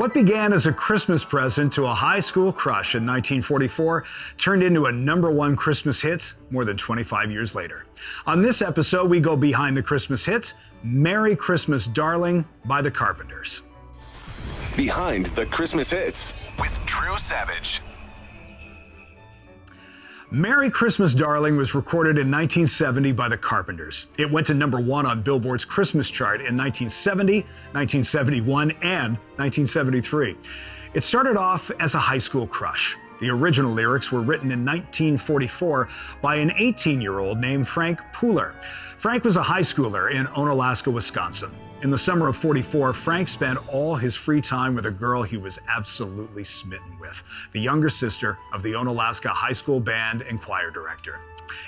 What began as a Christmas present to a high school crush in 1944 turned into a #1 Christmas hit more than 25 years later. On this episode, we go behind the Christmas hit, Merry Christmas Darling by the Carpenters. Behind the Christmas Hits with Drew Savage. Merry Christmas Darling was recorded in 1970 by the Carpenters. It went to #1 on Billboard's Christmas chart in 1970, 1971, and 1973. It started off as a high school crush. The original lyrics were written in 1944 by an 18-year-old named Frank Pooler. Frank was a high schooler in Onalaska, Wisconsin. In the summer of '44, Frank spent all his free time with a girl he was absolutely smitten with, the younger sister of the Onalaska High School band and choir director.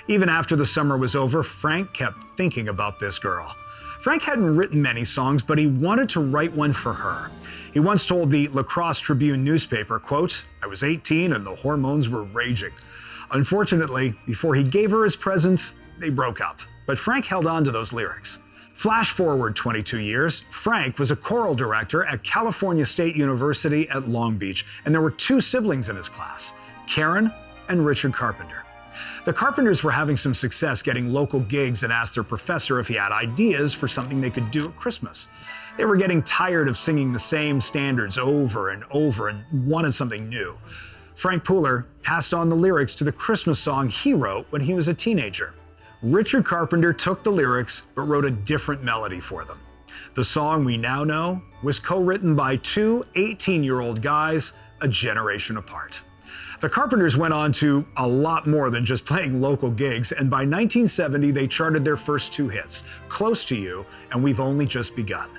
Even after the summer was over, Frank kept thinking about this girl. Frank hadn't written many songs, but he wanted to write one for her. He once told the LaCrosse Tribune newspaper, quote, "I was 18 and the hormones were raging." Unfortunately, before he gave her his present, they broke up. But Frank held on to those lyrics. Flash forward 22 years, Frank was a choral director at California State University at Long Beach, and there were 2 siblings in his class, Karen and Richard Carpenter. The Carpenters were having some success getting local gigs and asked their professor if he had ideas for something they could do at Christmas. They were getting tired of singing the same standards over and over and wanted something new. Frank Pooler passed on the lyrics to the Christmas song he wrote when he was a teenager. Richard Carpenter took the lyrics but wrote a different melody for them. The song we now know was co-written by 2 18-year-old guys a generation apart. The Carpenters went on to a lot more than just playing local gigs, and by 1970 they charted their first 2 hits, Close to You and We've Only Just Begun.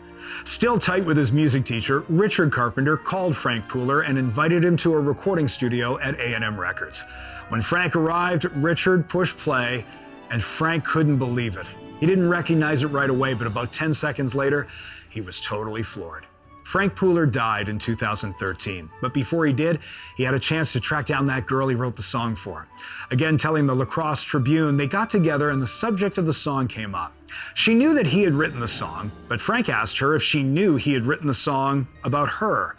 Still tight with his music teacher, Richard Carpenter called Frank Pooler and invited him to a recording studio at A&M Records. When Frank arrived, Richard pushed play, and Frank couldn't believe it. He didn't recognize it right away, but about 10 seconds later, he was totally floored. Frank Pooler died in 2013, but before he did, he had a chance to track down that girl he wrote the song for. Again, telling the LaCrosse Tribune, they got together and the subject of the song came up. She knew that he had written the song, but Frank asked her if she knew he had written the song about her.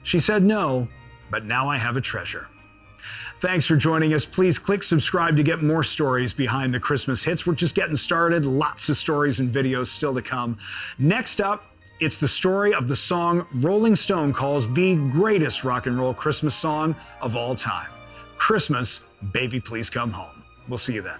She said no, but now I have a treasure. Thanks for joining us. Please click subscribe to get more stories behind the Christmas hits. We're just getting started. Lots of stories and videos still to come. Next up, it's the story of the song Rolling Stone calls the greatest rock and roll Christmas song of all time. Christmas, Baby Please Come Home. We'll see you then.